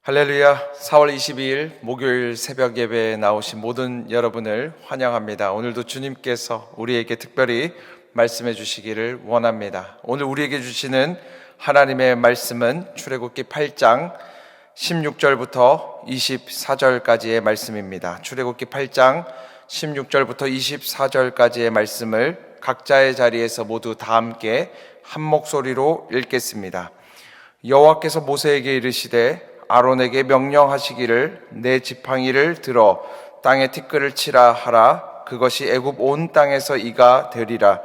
할렐루야. 4월 22일 목요일 새벽 예배에 나오신 모든 여러분을 환영합니다. 오늘도 주님께서 우리에게 특별히 말씀해 주시기를 원합니다. 오늘 우리에게 주시는 하나님의 말씀은 출애굽기 8장 16절부터 24절까지의 말씀입니다. 출애굽기 8장 16절부터 24절까지의 말씀을 각자의 자리에서 모두 다 함께 한 목소리로 읽겠습니다. 여호와께서 모세에게 이르시되 아론에게 명령하시기를 내 지팡이를 들어 땅에 티끌을 치라 하라. 그것이 애굽 온 땅에서 이가 되리라.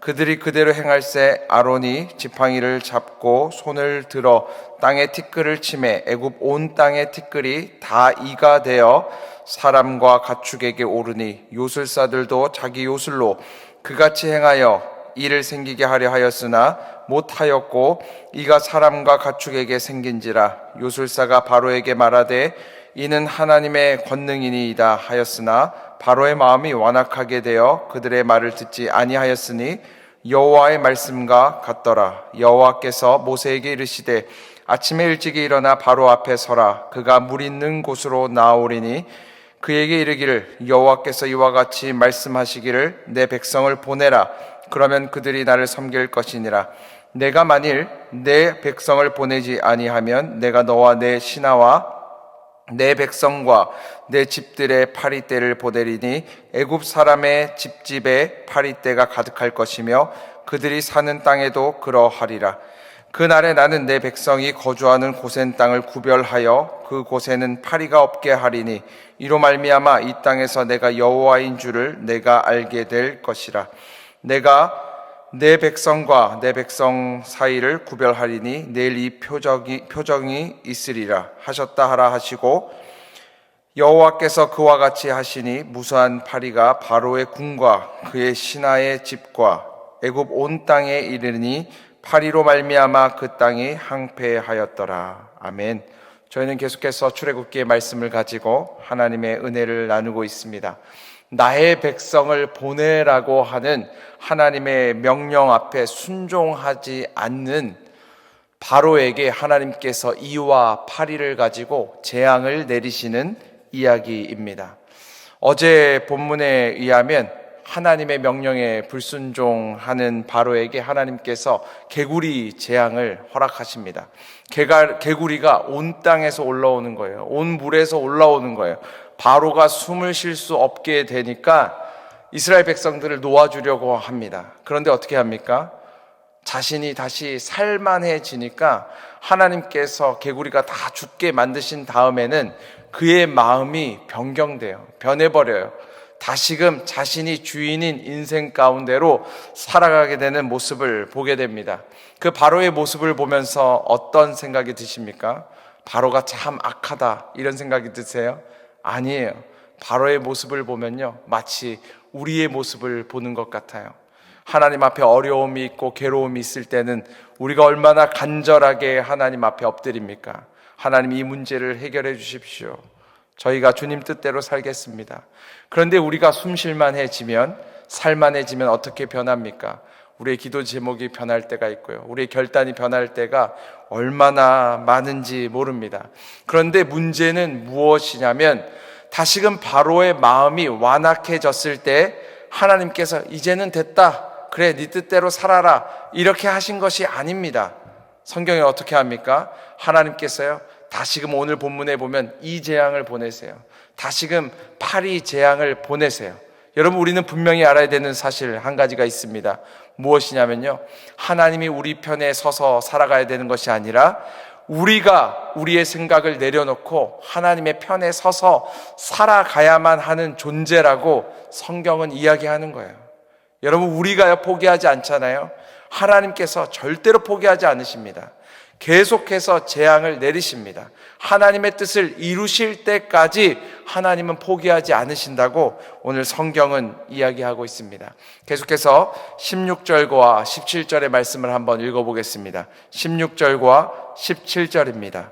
그들이 그대로 행할세. 아론이 지팡이를 잡고 손을 들어 땅에 티끌을 치매 애굽 온 땅의 티끌이 다 이가 되어 사람과 가축에게 오르니 요술사들도 자기 요술로 그같이 행하여 이를 생기게 하려 하였으나 못하였고 이가 사람과 가축에게 생긴지라. 요술사가 바로에게 말하되 이는 하나님의 권능이니이다 하였으나 바로의 마음이 완악하게 되어 그들의 말을 듣지 아니하였으니 여호와의 말씀과 같더라. 여호와께서 모세에게 이르시되 아침에 일찍이 일어나 바로 앞에 서라. 그가 물 있는 곳으로 나오리니 그에게 이르기를 여호와께서 이와 같이 말씀하시기를 내 백성을 보내라. 그러면 그들이 나를 섬길 것이니라. 내가 만일 내 백성을 보내지 아니하면 내가 너와 내 신하와 내 백성과 내 집들의 파리떼를 보내리니 애굽 사람의 집집에 파리떼가 가득할 것이며 그들이 사는 땅에도 그러하리라. 그날에 나는 내 백성이 거주하는 고센 땅을 구별하여 그 곳에는 파리가 없게 하리니 이로 말미암아 이 땅에서 내가 여호와인 줄을 내가 알게 될 것이라. 내가 내 백성과 내 백성 사이를 구별하리니 내일 이 표정이 있으리라 하셨다 하라 하시고 여호와께서 그와 같이 하시니 무수한 파리가 바로의 궁과 그의 신하의 집과 애굽 온 땅에 이르니 파리로 말미암아 그 땅이 항폐하였더라. 아멘. 저희는 계속해서 출애굽기의 말씀을 가지고 하나님의 은혜를 나누고 있습니다. 나의 백성을 보내라고 하는 하나님의 명령 앞에 순종하지 않는 바로에게 하나님께서 이와 파리를 가지고 재앙을 내리시는 이야기입니다. 어제 본문에 의하면 하나님의 명령에 불순종하는 바로에게 하나님께서 개구리 재앙을 허락하십니다. 개구리가 온 땅에서 올라오는 거예요. 온 물에서 올라오는 거예요. 바로가 숨을 쉴 수 없게 되니까 이스라엘 백성들을 놓아주려고 합니다. 그런데 어떻게 합니까? 자신이 다시 살만해지니까 하나님께서 개구리가 다 죽게 만드신 다음에는 그의 마음이 변경돼요. 변해버려요. 다시금 자신이 주인인 인생 가운데로 살아가게 되는 모습을 보게 됩니다. 그 바로의 모습을 보면서 어떤 생각이 드십니까? 바로가 참 악하다 이런 생각이 드세요? 아니에요. 바로의 모습을 보면요 마치 우리의 모습을 보는 것 같아요. 하나님 앞에 어려움이 있고 괴로움이 있을 때는 우리가 얼마나 간절하게 하나님 앞에 엎드립니까? 하나님 이 문제를 해결해 주십시오. 저희가 주님 뜻대로 살겠습니다. 그런데 우리가 숨쉴만해지면 살만해지면 어떻게 변합니까? 우리의 기도 제목이 변할 때가 있고요. 우리의 결단이 변할 때가 얼마나 많은지 모릅니다. 그런데 문제는 무엇이냐면 다시금 바로의 마음이 완악해졌을 때 하나님께서 이제는 됐다, 그래 네 뜻대로 살아라, 이렇게 하신 것이 아닙니다. 성경이 어떻게 합니까? 하나님께서요, 다시금 오늘 본문에 보면 이 재앙을 보내세요. 다시금 파리 재앙을 보내세요. 여러분, 우리는 분명히 알아야 되는 사실 한 가지가 있습니다. 무엇이냐면요, 하나님이 우리 편에 서서 살아가야 되는 것이 아니라 우리가 우리의 생각을 내려놓고 하나님의 편에 서서 살아가야만 하는 존재라고 성경은 이야기하는 거예요. 여러분, 우리가요 포기하지 않잖아요. 하나님께서 절대로 포기하지 않으십니다. 계속해서 재앙을 내리십니다. 하나님의 뜻을 이루실 때까지 하나님은 포기하지 않으신다고 오늘 성경은 이야기하고 있습니다. 계속해서 16절과 17절의 말씀을 한번 읽어보겠습니다. 16절과 17절입니다.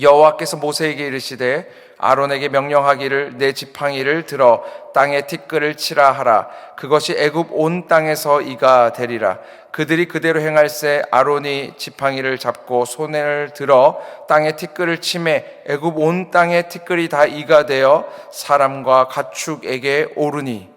여호와께서 모세에게 이르시되 아론에게 명령하기를 내 지팡이를 들어 땅에 티끌을 치라 하라. 그것이 애굽 온 땅에서 이가 되리라. 그들이 그대로 행할세 아론이 지팡이를 잡고 손을 들어 땅에 티끌을 치매 애굽 온 땅에 티끌이 다 이가 되어 사람과 가축에게 오르니.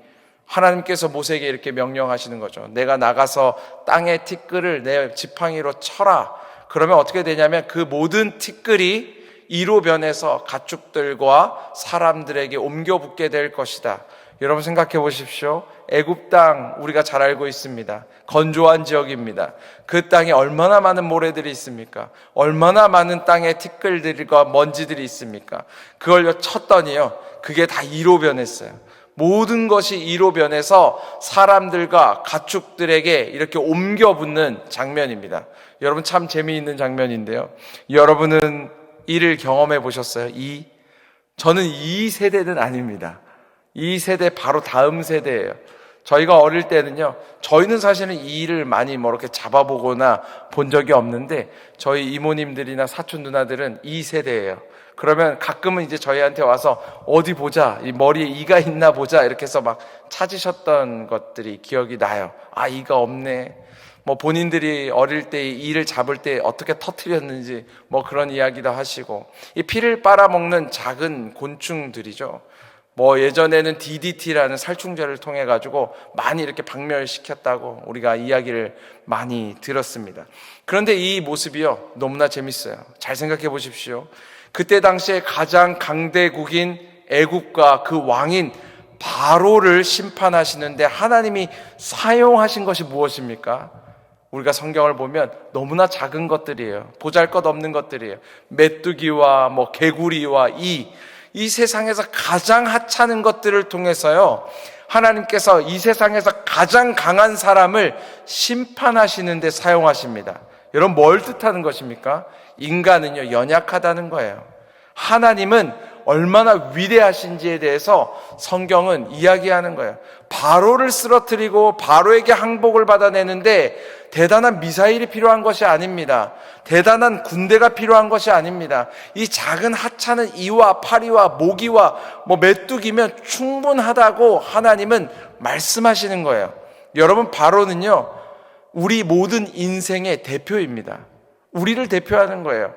하나님께서 모세에게 이렇게 명령하시는 거죠. 내가 나가서 땅에 티끌을 내 지팡이로 쳐라. 그러면 어떻게 되냐면 그 모든 티끌이 이로 변해서 가축들과 사람들에게 옮겨 붙게 될 것이다. 여러분 생각해 보십시오. 애굽 땅 우리가 잘 알고 있습니다. 건조한 지역입니다. 그 땅에 얼마나 많은 모래들이 있습니까? 얼마나 많은 땅에 티끌들과 먼지들이 있습니까? 그걸 쳤더니요, 그게 다 이로 변했어요. 모든 것이 이로 변해서 사람들과 가축들에게 이렇게 옮겨 붙는 장면입니다. 여러분, 참 재미있는 장면인데요, 여러분은 이를 경험해 보셨어요? 저는 이 세대는 아닙니다. 이 세대 바로 다음 세대예요. 저희가 어릴 때는요, 저희는 사실은 이 일을 많이 뭐 이렇게 잡아보거나 본 적이 없는데 저희 이모님들이나 사촌 누나들은 이 세대예요. 그러면 가끔은 이제 저희한테 와서 어디 보자, 이 머리에 이가 있나 보자, 이렇게 해서 막 찾으셨던 것들이 기억이 나요. 아, 이가 없네. 뭐 본인들이 어릴 때 이를 잡을 때 어떻게 터뜨렸는지 뭐 그런 이야기도 하시고, 이 피를 빨아먹는 작은 곤충들이죠. 뭐 예전에는 DDT라는 살충제를 통해 가지고 많이 이렇게 박멸시켰다고 우리가 이야기를 많이 들었습니다. 그런데 이 모습이요, 너무나 재밌어요. 잘 생각해 보십시오. 그때 당시에 가장 강대국인 애굽과 그 왕인 바로를 심판하시는데 하나님이 사용하신 것이 무엇입니까? 우리가 성경을 보면 너무나 작은 것들이에요. 보잘것없는 것들이에요. 메뚜기와 뭐 개구리와 이 세상에서 가장 하찮은 것들을 통해서요, 하나님께서 이 세상에서 가장 강한 사람을 심판하시는데 사용하십니다. 여러분, 뭘 뜻하는 것입니까? 인간은요, 연약하다는 거예요. 하나님은 얼마나 위대하신지에 대해서 성경은 이야기하는 거예요. 바로를 쓰러뜨리고 바로에게 항복을 받아내는데 대단한 미사일이 필요한 것이 아닙니다. 대단한 군대가 필요한 것이 아닙니다. 이 작은 하찮은 이와 파리와 모기와 뭐 메뚜기면 충분하다고 하나님은 말씀하시는 거예요. 여러분, 바로는요, 우리 모든 인생의 대표입니다. 우리를 대표하는 거예요.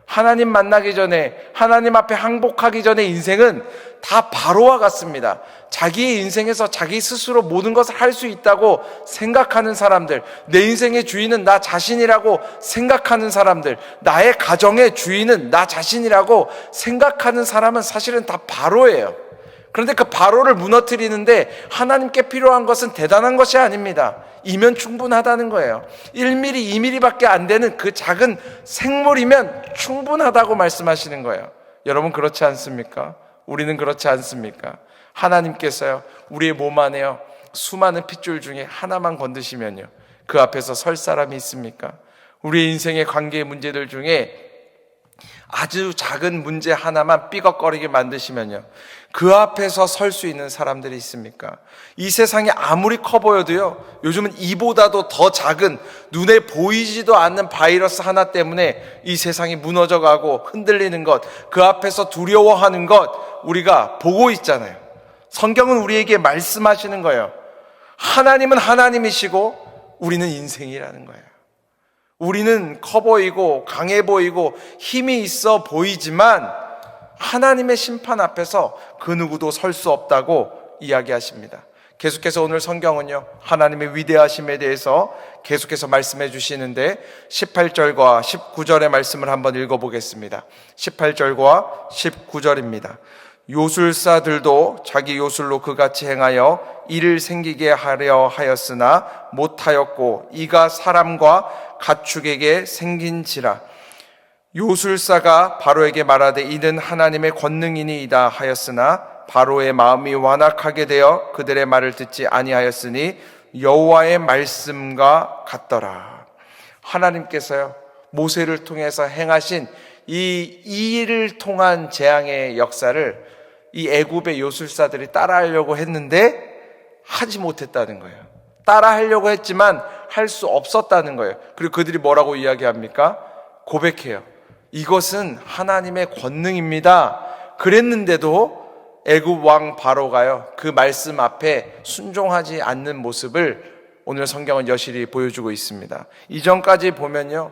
하나님 만나기 전에, 하나님 앞에 항복하기 전에 인생은 다 바로와 같습니다. 자기의 인생에서 자기 스스로 모든 것을 할 수 있다고 생각하는 사람들, 내 인생의 주인은 나 자신이라고 생각하는 사람들, 나의 가정의 주인은 나 자신이라고 생각하는 사람은 사실은 다 바로예요. 그런데 그 바로를 무너뜨리는데 하나님께 필요한 것은 대단한 것이 아닙니다. 이면 충분하다는 거예요. 1mm, 2mm밖에 안 되는 그 작은 생물이면 충분하다고 말씀하시는 거예요. 여러분, 그렇지 않습니까? 우리는 그렇지 않습니까? 하나님께서요, 우리의 몸 안에요, 수많은 핏줄 중에 하나만 건드시면요, 그 앞에서 설 사람이 있습니까? 우리의 인생의 관계의 문제들 중에 아주 작은 문제 하나만 삐걱거리게 만드시면요, 그 앞에서 설 수 있는 사람들이 있습니까? 이 세상이 아무리 커 보여도요, 요즘은 이보다도 더 작은 눈에 보이지도 않는 바이러스 하나 때문에 이 세상이 무너져가고 흔들리는 것, 그 앞에서 두려워하는 것 우리가 보고 있잖아요. 성경은 우리에게 말씀하시는 거예요. 하나님은 하나님이시고 우리는 인생이라는 거예요. 우리는 커 보이고 강해 보이고 힘이 있어 보이지만 하나님의 심판 앞에서 그 누구도 설 수 없다고 이야기하십니다. 계속해서 오늘 성경은요, 하나님의 위대하심에 대해서 계속해서 말씀해 주시는데 18절과 19절의 말씀을 한번 읽어보겠습니다. 18절과 19절입니다. 요술사들도 자기 요술로 그같이 행하여 이를 생기게 하려 하였으나 못하였고 이가 사람과 가축에게 생긴지라. 요술사가 바로에게 말하되 이는 하나님의 권능이니이다 하였으나 바로의 마음이 완악하게 되어 그들의 말을 듣지 아니하였으니 여호와의 말씀과 같더라. 하나님께서요, 모세를 통해서 행하신 이 일을 통한 재앙의 역사를 이 애굽의 요술사들이 따라하려고 했는데 하지 못했다는 거예요. 따라하려고 했지만 할 수 없었다는 거예요. 그리고 그들이 뭐라고 이야기합니까? 고백해요. 이것은 하나님의 권능입니다. 그랬는데도 애굽 왕 바로가요, 그 말씀 앞에 순종하지 않는 모습을 오늘 성경은 여실히 보여주고 있습니다. 이전까지 보면요,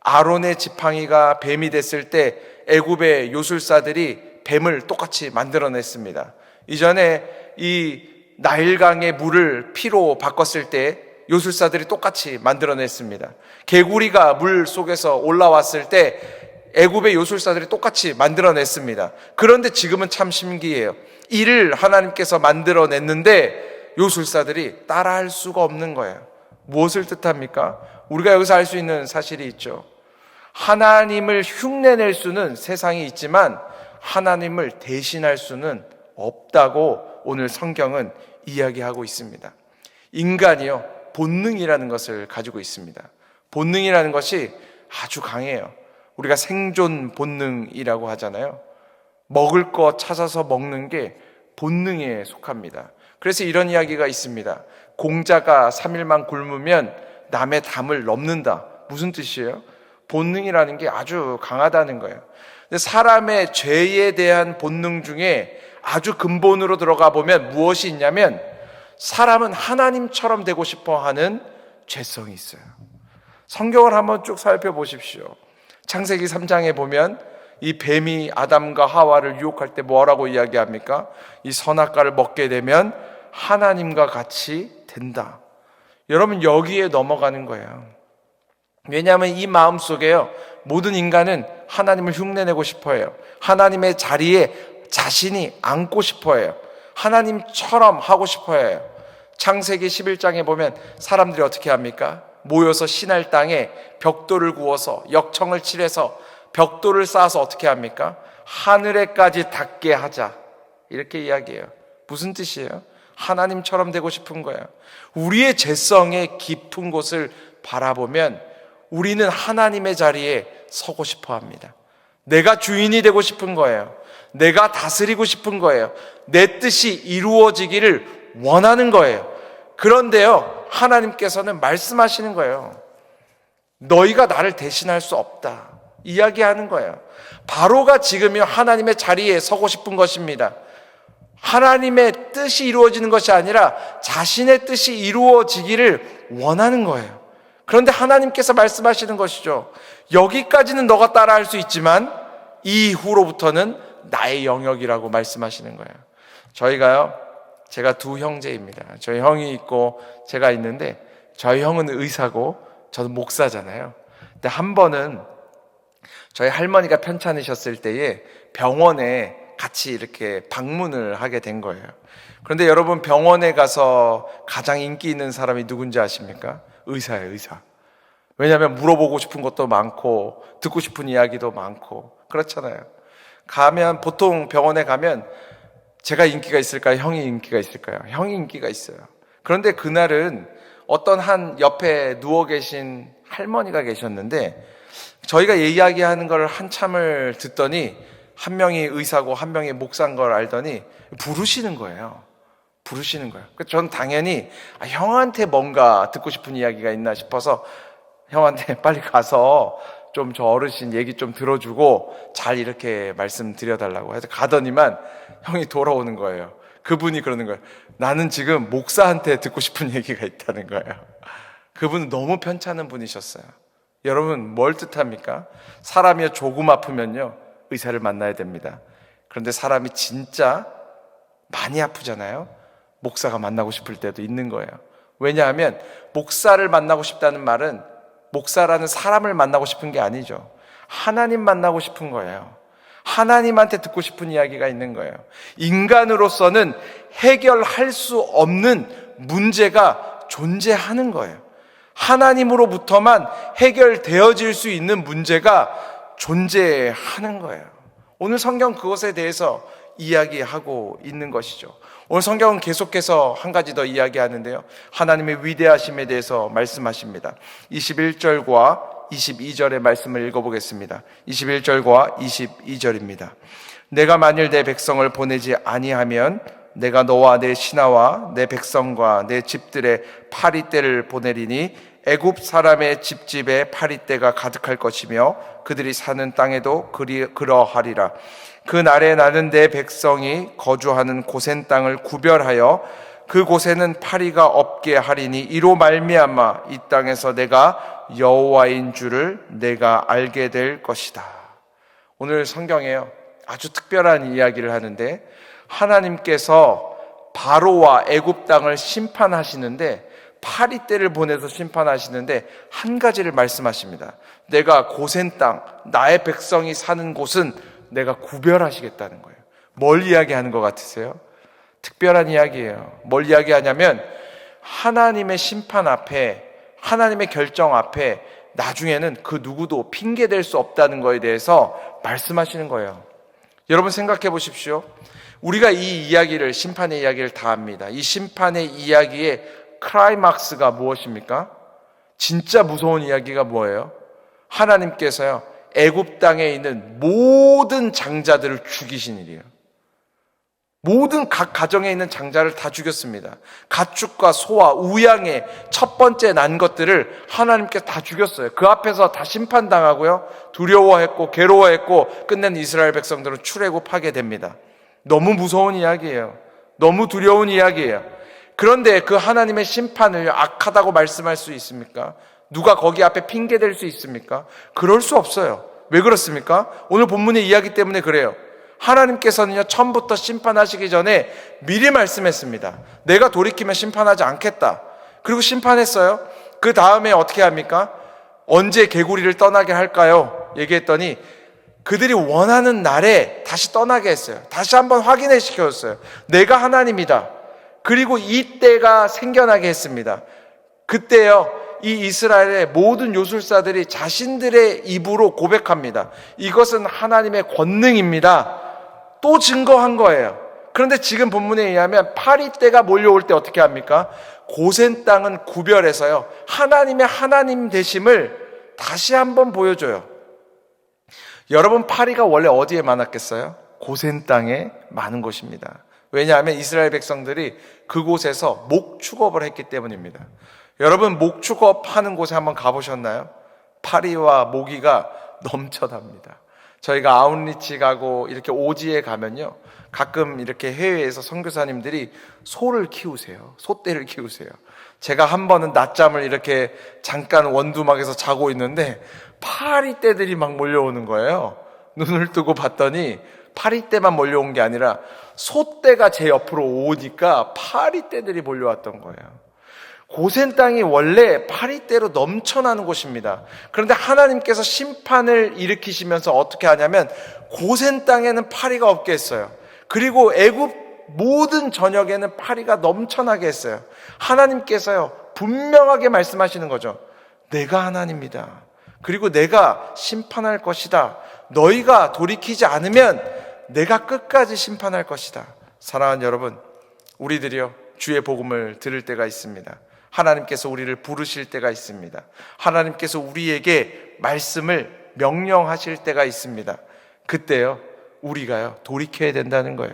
아론의 지팡이가 뱀이 됐을 때 애굽의 요술사들이 뱀을 똑같이 만들어냈습니다. 이전에 이 나일강의 물을 피로 바꿨을 때 요술사들이 똑같이 만들어냈습니다. 개구리가 물 속에서 올라왔을 때 애굽의 요술사들이 똑같이 만들어냈습니다. 그런데 지금은 참 신기해요. 이를 하나님께서 만들어냈는데 요술사들이 따라할 수가 없는 거예요. 무엇을 뜻합니까? 우리가 여기서 알 수 있는 사실이 있죠. 하나님을 흉내낼 수는 세상에 있지만 하나님을 대신할 수는 없다고 오늘 성경은 이야기하고 있습니다. 인간이요, 본능이라는 것을 가지고 있습니다. 본능이라는 것이 아주 강해요. 우리가 생존 본능이라고 하잖아요. 먹을 거 찾아서 먹는 게 본능에 속합니다. 그래서 이런 이야기가 있습니다. 공자가 3일만 굶으면 남의 담을 넘는다. 무슨 뜻이에요? 본능이라는 게 아주 강하다는 거예요. 근데 사람의 죄에 대한 본능 중에 아주 근본으로 들어가 보면 무엇이 있냐면 사람은 하나님처럼 되고 싶어 하는 죄성이 있어요. 성경을 한번 쭉 살펴보십시오. 창세기 3장에 보면 이 뱀이 아담과 하와를 유혹할 때 뭐라고 이야기합니까? 이 선악과를 먹게 되면 하나님과 같이 된다. 여러분, 여기에 넘어가는 거예요. 왜냐하면 이 마음속에요, 모든 인간은 하나님을 흉내내고 싶어해요. 하나님의 자리에 자신이 앉고 싶어해요. 하나님처럼 하고 싶어해요. 창세기 11장에 보면 사람들이 어떻게 합니까? 모여서 신할 땅에 벽돌을 구워서 역청을 칠해서 벽돌을 쌓아서 어떻게 합니까? 하늘에까지 닿게 하자, 이렇게 이야기해요. 무슨 뜻이에요? 하나님처럼 되고 싶은 거예요. 우리의 죄성의 깊은 곳을 바라보면 우리는 하나님의 자리에 서고 싶어 합니다. 내가 주인이 되고 싶은 거예요. 내가 다스리고 싶은 거예요. 내 뜻이 이루어지기를 원하는 거예요. 그런데요, 하나님께서는 말씀하시는 거예요. 너희가 나를 대신할 수 없다, 이야기하는 거예요. 바로가 지금요, 하나님의 자리에 서고 싶은 것입니다. 하나님의 뜻이 이루어지는 것이 아니라 자신의 뜻이 이루어지기를 원하는 거예요. 그런데 하나님께서 말씀하시는 것이죠. 여기까지는 너가 따라할 수 있지만 이후로부터는 나의 영역이라고 말씀하시는 거예요. 제가 두 형제입니다. 저희 형이 있고 제가 있는데, 저희 형은 의사고 저는 목사잖아요. 근데 한 번은 저희 할머니가 편찮으셨을 때에 병원에 같이 이렇게 방문을 하게 된 거예요. 그런데 여러분, 병원에 가서 가장 인기 있는 사람이 누군지 아십니까? 의사예요, 의사. 왜냐하면 물어보고 싶은 것도 많고 듣고 싶은 이야기도 많고 그렇잖아요. 보통 병원에 가면 제가 인기가 있을까요? 형이 인기가 있을까요? 형이 인기가 있어요. 그런데 그날은 어떤 한 옆에 누워 계신 할머니가 계셨는데, 저희가 이야기하는 걸 한참을 듣더니 한 명이 의사고 한 명이 목사인 걸 알더니 부르시는 거예요. 전 당연히 형한테 뭔가 듣고 싶은 이야기가 있나 싶어서 형한테 빨리 가서 좀 저 어르신 얘기 좀 들어주고 잘 이렇게 말씀드려달라고 해서 가더니만 형이 돌아오는 거예요. 그분이 그러는 거예요. 나는 지금 목사한테 듣고 싶은 얘기가 있다는 거예요. 그분은 너무 편찮은 분이셨어요. 여러분, 뭘 뜻합니까? 사람이 조금 아프면요, 의사를 만나야 됩니다. 그런데 사람이 진짜 많이 아프잖아요. 목사가 만나고 싶을 때도 있는 거예요. 왜냐하면 목사를 만나고 싶다는 말은 목사라는 사람을 만나고 싶은 게 아니죠. 하나님 만나고 싶은 거예요. 하나님한테 듣고 싶은 이야기가 있는 거예요. 인간으로서는 해결할 수 없는 문제가 존재하는 거예요. 하나님으로부터만 해결되어질 수 있는 문제가 존재하는 거예요. 오늘 성경 그것에 대해서 이야기하고 있는 것이죠. 오늘 성경은 계속해서 한 가지 더 이야기하는데요. 하나님의 위대하심에 대해서 말씀하십니다. 21절과 22절의 말씀을 읽어보겠습니다. 21절과 22절입니다. 내가 만일 내 백성을 보내지 아니하면 내가 너와 내 신하와 내 백성과 내 집들의 파리떼를 보내리니 애굽 사람의 집집에 파리떼가 가득할 것이며 그들이 사는 땅에도 그러하리라. 그 날에 나는 내 백성이 거주하는 고센 땅을 구별하여 그 곳에는 파리가 없게 하리니 이로 말미암아 이 땅에서 내가 여호와인 줄을 내가 알게 될 것이다. 오늘 성경에요, 아주 특별한 이야기를 하는데 하나님께서 바로와 애굽 땅을 심판하시는데 파리떼를 보내서 심판하시는데 한 가지를 말씀하십니다. 내가 고센 땅, 나의 백성이 사는 곳은 내가 구별하시겠다는 거예요. 뭘 이야기하는 것 같으세요? 특별한 이야기예요. 뭘 이야기하냐면 하나님의 심판 앞에, 하나님의 결정 앞에 나중에는 그 누구도 핑계댈 수 없다는 것에 대해서 말씀하시는 거예요. 여러분 생각해 보십시오. 우리가 이 이야기를, 심판의 이야기를 다 합니다. 이 심판의 이야기의 클라이막스가 무엇입니까? 진짜 무서운 이야기가 뭐예요? 하나님께서요, 애굽 땅에 있는 모든 장자들을 죽이신 일이에요. 모든 각 가정에 있는 장자를 다 죽였습니다. 가축과 소와 우양의 첫 번째 난 것들을 하나님께서 다 죽였어요. 그 앞에서 다 심판당하고요, 두려워했고 괴로워했고 끝낸 이스라엘 백성들은 출애굽하게 됩니다. 너무 무서운 이야기예요. 너무 두려운 이야기예요. 그런데 그 하나님의 심판을 악하다고 말씀할 수 있습니까? 누가 거기 앞에 핑계댈 수 있습니까? 그럴 수 없어요. 왜 그렇습니까? 오늘 본문의 이야기 때문에 그래요. 하나님께서는요, 처음부터 심판하시기 전에 미리 말씀했습니다. 내가 돌이키면 심판하지 않겠다. 그리고 심판했어요. 그 다음에 어떻게 합니까? 언제 개구리를 떠나게 할까요? 얘기했더니 그들이 원하는 날에 다시 떠나게 했어요. 다시 한번 확인해 시켰어요. 내가 하나님이다. 그리고 이 때가 생겨나게 했습니다. 그때요, 이 이스라엘의 모든 요술사들이 자신들의 입으로 고백합니다. 이것은 하나님의 권능입니다. 또 증거한 거예요. 그런데 지금 본문에 의하면 파리떼가 몰려올 때 어떻게 합니까? 고센 땅은 구별해서요, 하나님의 하나님 되심을 다시 한번 보여줘요. 여러분, 파리가 원래 어디에 많았겠어요? 고센 땅에 많은 곳입니다. 왜냐하면 이스라엘 백성들이 그곳에서 목축업을 했기 때문입니다. 여러분, 목축업하는 곳에 한번 가보셨나요? 파리와 모기가 넘쳐납니다. 저희가 아웃리치 가고 이렇게 오지에 가면요, 가끔 이렇게 해외에서 선교사님들이 소를 키우세요. 소떼를 키우세요. 제가 한 번은 낮잠을 이렇게 잠깐 원두막에서 자고 있는데 파리떼들이 막 몰려오는 거예요. 눈을 뜨고 봤더니 파리떼만 몰려온 게 아니라 소떼가 제 옆으로 오니까 파리떼들이 몰려왔던 거예요. 고센 땅이 원래 파리떼로 넘쳐나는 곳입니다. 그런데 하나님께서 심판을 일으키시면서 어떻게 하냐면 고센 땅에는 파리가 없게 했어요. 그리고 애굽 모든 전역에는 파리가 넘쳐나게 했어요. 하나님께서요, 분명하게 말씀하시는 거죠. 내가 하나님이다. 그리고 내가 심판할 것이다. 너희가 돌이키지 않으면 내가 끝까지 심판할 것이다. 사랑하는 여러분, 우리들이요, 주의 복음을 들을 때가 있습니다. 하나님께서 우리를 부르실 때가 있습니다. 하나님께서 우리에게 말씀을 명령하실 때가 있습니다. 그때요, 우리가요, 돌이켜야 된다는 거예요.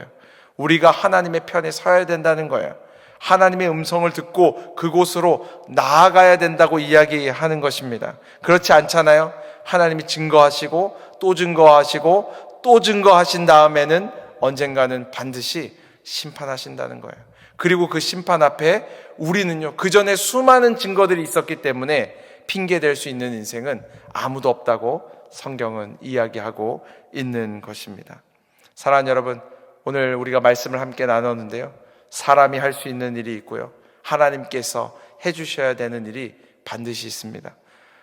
우리가 하나님의 편에 서야 된다는 거예요. 하나님의 음성을 듣고 그곳으로 나아가야 된다고 이야기하는 것입니다. 그렇지 않잖아요? 하나님이 증거하시고 또 증거하시고 또 증거하신 다음에는 언젠가는 반드시 심판하신다는 거예요. 그리고 그 심판 앞에 우리는요, 그 전에 수많은 증거들이 있었기 때문에 핑계댈 수 있는 인생은 아무도 없다고 성경은 이야기하고 있는 것입니다. 사랑하는 여러분, 오늘 우리가 말씀을 함께 나눴는데요, 사람이 할 수 있는 일이 있고요, 하나님께서 해주셔야 되는 일이 반드시 있습니다.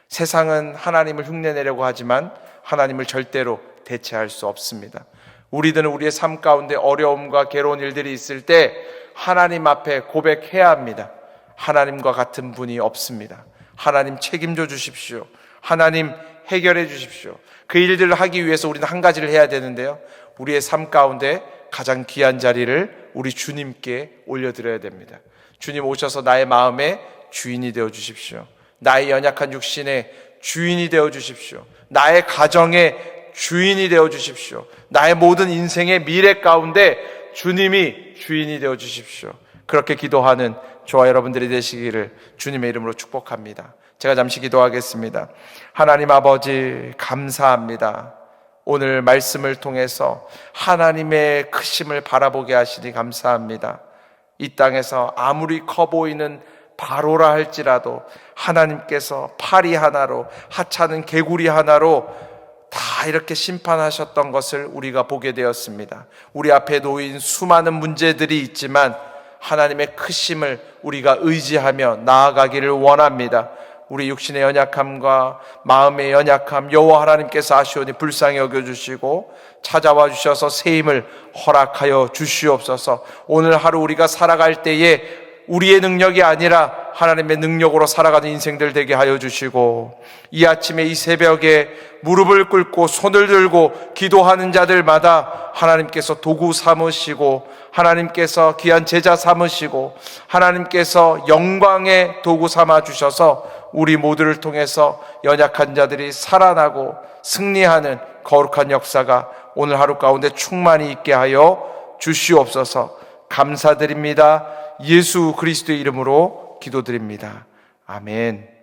세상은 하나님을 흉내내려고 하지만 하나님을 절대로 대체할 수 없습니다. 우리들은 우리의 삶 가운데 어려움과 괴로운 일들이 있을 때 하나님 앞에 고백해야 합니다. 하나님과 같은 분이 없습니다. 하나님 책임져 주십시오. 하나님 해결해 주십시오. 그 일들을 하기 위해서 우리는 한 가지를 해야 되는데요, 우리의 삶 가운데 가장 귀한 자리를 우리 주님께 올려드려야 됩니다. 주님 오셔서 나의 마음의 주인이 되어 주십시오. 나의 연약한 육신의 주인이 되어 주십시오. 나의 가정의 주인이 되어 주십시오. 나의 모든 인생의 미래 가운데 주님이 주인이 되어 주십시오. 그렇게 기도하는 저와 여러분들이 되시기를 주님의 이름으로 축복합니다. 제가 잠시 기도하겠습니다. 하나님 아버지, 감사합니다. 오늘 말씀을 통해서 하나님의 크심을 바라보게 하시니 감사합니다. 이 땅에서 아무리 커 보이는 바로라 할지라도 하나님께서 파리 하나로, 하찮은 개구리 하나로 다 이렇게 심판하셨던 것을 우리가 보게 되었습니다. 우리 앞에 놓인 수많은 문제들이 있지만 하나님의 크심을 우리가 의지하며 나아가기를 원합니다. 우리 육신의 연약함과 마음의 연약함 여호와 하나님께서 아시오니 불쌍히 여겨주시고 찾아와 주셔서 새 힘을 허락하여 주시옵소서. 오늘 하루 우리가 살아갈 때에 우리의 능력이 아니라 하나님의 능력으로 살아가는 인생들 되게 하여 주시고, 이 아침에 이 새벽에 무릎을 꿇고 손을 들고 기도하는 자들마다 하나님께서 도구 삼으시고, 하나님께서 귀한 제자 삼으시고, 하나님께서 영광의 도구 삼아 주셔서 우리 모두를 통해서 연약한 자들이 살아나고 승리하는 거룩한 역사가 오늘 하루 가운데 충만히 있게 하여 주시옵소서. 감사드립니다. 예수 그리스도의 이름으로 기도드립니다. 아멘.